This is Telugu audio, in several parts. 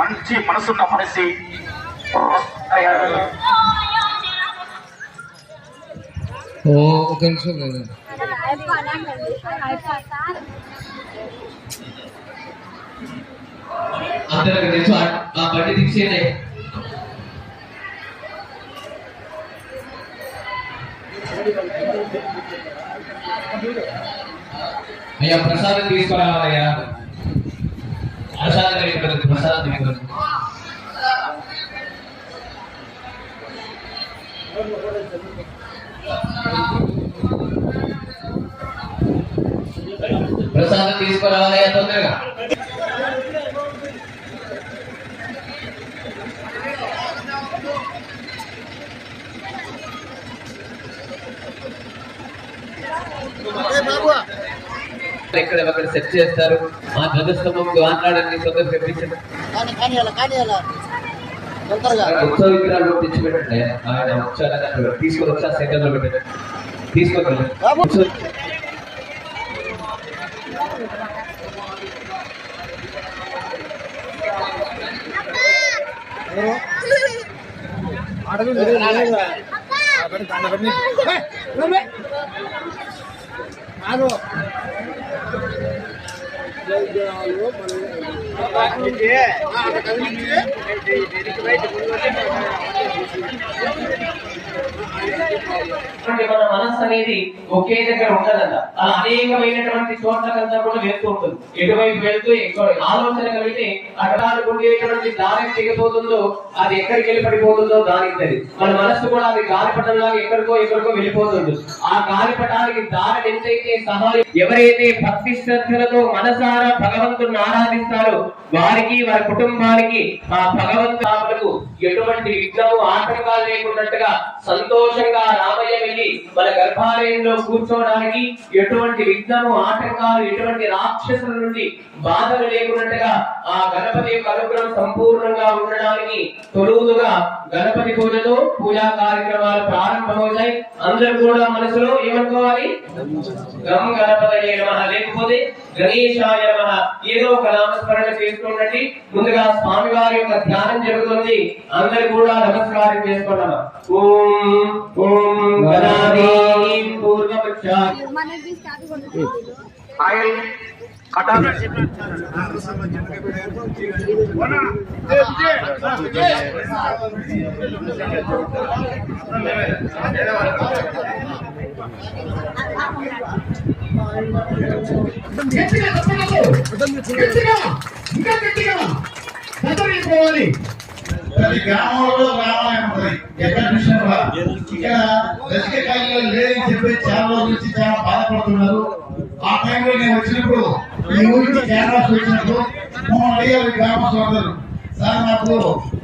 మంచి మనసున్న మనిషి ఒక నిమిషం లేదు అందరికి తెలుసు ఆ బండి తీసేనే అయ్యా ప్రసాదం తీసుకురావాలయ్యా ప్రసాదం ఇక్కడ ప్రసాదం ఇక్కడ ప్రసాదం తీసుకురావాలయ్యా తొందరగా ఎక్కడ సెట్ చేస్తారు ఆ ధ్వజస్తంభం మాట్లాడండి తొందరగా తెప్పించండి ఉత్సవ విగ్రహాలు తెచ్చి పెట్టండి ఆయన వచ్చారని తీసుకొని వచ్చా సెంటర్ లో పెట్టండి తీసుకోగలరు మన మనస్సు అనేది ఒకే దగ్గర ఉండదంట అలా అనేకమైనటువంటి చోట్లకంతా కూడా వెళ్తూ ఉంటుంది ఎటువైపు వెళ్తూ ఎక్కువ ఆలోచన కలిగితే అటాలు ఉండేటువంటి దారి తెగిపోతుందో అది ఎక్కడికి వెళ్ళి పడిపోతుందో దానికి తెలియదు మన మనస్సు కూడా అది గాలిపటంలాగా ఎక్కడికో వెళ్ళిపోతుంది ఆ గాలిపటానికి దారి ఎంతైతే సహాయం ఎవరైతే భక్తి శ్రద్ధలతో మనసారా భగవంతుని ఆరాధిస్తారో వారికి వారి కుటుంబానికి ఆ భగవంతుడు ఎటువంటి విఘ్నము ఆటంకాలు లేకున్నట్టుగా సంతోషంగా రామయ్య వెళ్ళి మన గర్భాలయంలో కూర్చోవడానికి ఎటువంటి విఘ్నము ఆటంకాలు ఎటువంటి రాక్షసుల నుండి బాధలు లేకున్నట్టుగా ఆ గణపతి యొక్క అనుగ్రహం సంపూర్ణంగా ఉండడానికి తొలుగుగా గణపతి పూజతో పూజా కార్యక్రమాలు ప్రారంభమవుతాయి అందరూ కూడా మనసులో ఏమనుకోవాలి గం గణపతయే నమః లేకపోతే గణేశాయ నమః ఏదో ఒక నామస్మరణ చేసుకుంటండి ముందుగా స్వామి వారి యొక్క ధ్యానం జరుగుతుంది అందరూ కూడా నమస్కారం చేసుకున్నాం ఓం ఓం గణాధీం పూర్వపక్షా ఆయిల్ కటాన్ గ్రామంలో రామాయణం ఉంటుంది ఎక్కడ చూసినా ఇక్కడ రజకకాయలు లేదని చెప్పి చాలా రోజుల నుంచి చాలా బాధపడుతున్నారు. ఆ టైంలో నేను వచ్చినప్పుడు ఈ ఊరికి కేరళకు వచ్చినప్పుడు మమ్మల్ని అడిగారు గ్రామస్తులు అందరూ, సార్ నాకు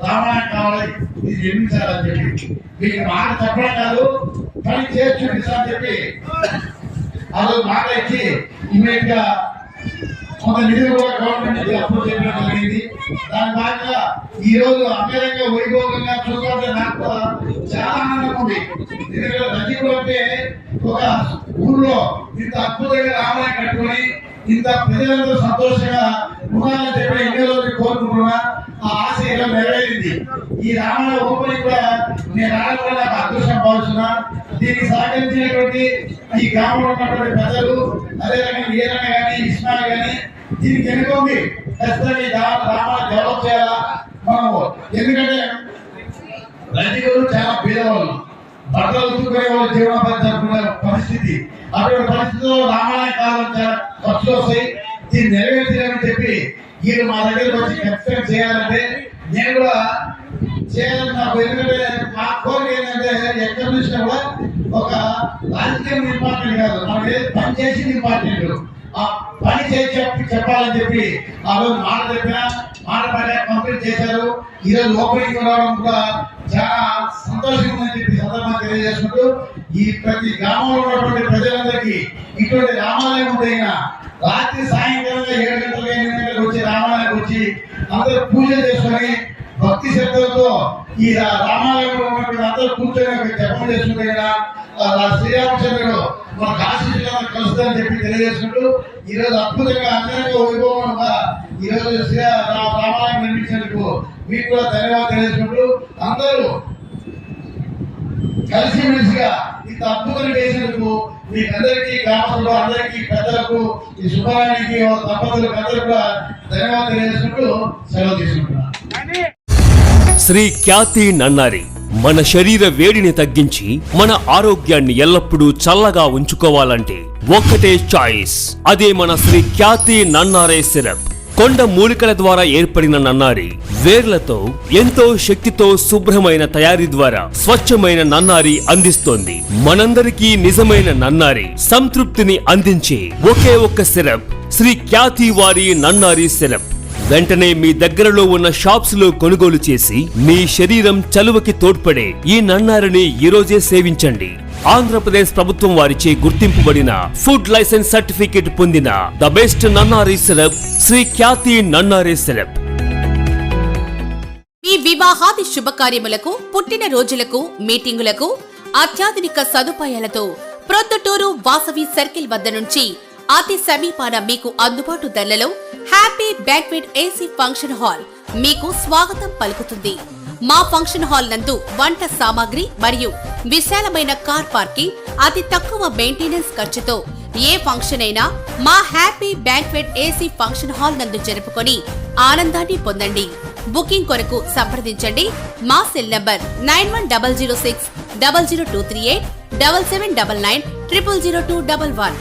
రామాయణం కావాలి ఇది నిర్మించాలని చెప్పి మీకు మాట చెప్పడం కాదు పని చేసి చూపిస్తానని చెప్పి వాళ్ళు మాట ఇచ్చి ఇమీడియట్ గా కొంత నిధులు కూడా గవర్నమెంట్ నుంచి అప్రూవ్ చేయడం జరిగింది. దాని భాగంగా ఈ రోజు అంగరంగ వైభోగంగా చూస్తుంటే నాకు చాలా ఆనందంగా ఉంది. ఎందుకంటే రజీవులు అంటే ఒక ఊళ్ళో ఇంత అద్భుతంగా రామాయణం కట్టుకొని ఇంత ప్రజలందరూ సంతోషంగా ఉండాలని చెప్పి ఎన్నో రోజులు కోరుకుంటున్నా. ఆ ఆశ ఇలా నెరవేరింది. ఈ రామాయణ ఓపెనింగ్ కూడా నేను రావడం నాకు అదృష్టం భావిస్తున్నా. దీనికి సహకరించినటువంటి ఈ గ్రామంలో ఉన్నటువంటి ప్రజలు అదేవిధంగా వీరన్న కానీ ఇస్మాయిల్ కానీ దీనికి ఎన్నుకోండి ఖచ్చితంగా రామాయణ డెవలప్ చేయాలా మనము. ఎందుకంటే రైతులు చాలా పేదవాళ్ళు బట్టలు ఉతుకునే వాళ్ళు జీవనోపాధి జరుపుకునే పరిస్థితి. అటువంటి పరిస్థితుల్లో రామాయణ కాలం ఖర్చులు వస్తాయి. దీన్ని నెరవేర్చాలని చెప్పి వీళ్ళు మా దగ్గరకు వచ్చి ఖచ్చితంగా చేయాలంటే నేను కూడా చేయాలని నాకు, ఎందుకంటే మా కోరిక ఏంటంటే ఎక్కడ చూసినా కూడా ఒక రాజకీయం ఇంపార్టెంట్ కాదు, మనం ఏది పని చేసింది ఇంపార్టెంట్. ఆ పని చేసి చెప్పాలని చెప్పి ఆ రోజు మాట చెప్పిన మాట పడే కంప్లీట్ చేశారు. ఈ రోజు ఓపెనింగ్ రావడం కూడా చాలా సంతోషంగా ఉందని చెప్పి సందర్భంగా తెలియజేసుకుంటూ ఈ ప్రతి గ్రామంలో ఉన్నటువంటి ప్రజలందరికీ ఇటువంటి రామాలయం ఉందైనా రాత్రి సాయంకాలంగా 7 గంటలకు 8 గంటలకు వచ్చి రామాలయానికి వచ్చి అందరూ పూజలు చేసుకొని భక్తి శ్రద్ధలతో ఈ రామాలయంలో ఉన్నటువంటి అందరూ కూర్చొని ఒక జపం చేసుకుంటే శ్రీరామచంద్రుడు మన ఆశీస్సులను కలుస్తుందని చెప్పి తెలియజేసుకుంటూ ఈ రోజు అద్భుతంగా అంగరంగ వైభవంగా ఈ రోజు రామాలయం నిర్మించినందుకు మీకు కూడా ధన్యవాదాలు తెలియజేసుకుంటూ అందరూ కలిసిమెలిసిగా ఇంత అద్భుతం చేసినందుకు మీకు అందరికీ గ్రామంలో అందరికీ పెద్దలకు ఈ శుభానికి దంపతులకు అందరూ కూడా ధన్యవాదాలు తెలియజేసుకుంటూ సెలవు తీసుకుంటున్నాను. శ్రీ ఖ్యాతి నన్నారి మన శరీర వేడిని తగ్గించి మన ఆరోగ్యాన్ని ఎల్లప్పుడూ చల్లగా ఉంచుకోవాలంటే ఒక్కటే చాయిస్, అదే మన శ్రీ ఖ్యాతి నన్నారే సిరప్. కొండ మూలికల ద్వారా ఏర్పడిన నన్నారి వేర్లతో ఎంతో శక్తితో శుభ్రమైన తయారీ ద్వారా స్వచ్ఛమైన నన్నారి అందిస్తోంది. మనందరికీ నిజమైన నన్నారి సంతృప్తిని అందించే ఒకే ఒక్క సిరప్ శ్రీ ఖ్యాతి వారి నన్నారి సిరప్. వెంటనే మీ దగ్గరలో ఉన్న షాప్స్ లో కొనుగోలు చేసి మీ శరీరం చలువకి తోడ్పడే ఈ నన్నారిని ఈ రోజే సేవించండి. ఆంధ్రప్రదేశ్ ప్రభుత్వం వారిచే గుర్తింపుబడిన ఫుడ్ లైసెన్స్ సర్టిఫికేట్ పొందిన the best nannari syrup Shri Khyati Nannari syrup. మీ వివాహాది శుభకార్యములకు, పుట్టిన రోజులకు, మీటింగులకు అత్యాధునిక సదుపాయాలతో ప్రొద్దుటూరు వాసవి సర్కిల్ వద్ద నుంచి అతి సమీపాన మీకు అందుబాటు ధరలలో happy banquet AC function hall మీకు స్వాగతం పలుకుతుంది. మా ఫంక్షన్ హాల్ నందు వంట సామాగ్రి మరియు విశాలమైన కార్ పార్కింగ్, అతి తక్కువ మెయింటెనెన్స్ ఖర్చుతో ఏ ఫంక్షన్ అయినా మా happy banquet AC function hall నందు జరుపుకొని ఆనందాన్ని పొందండి. బుకింగ్ కొరకు సంప్రదించండి. మా సెల్ నంబర్ 9100600238 7799 000211.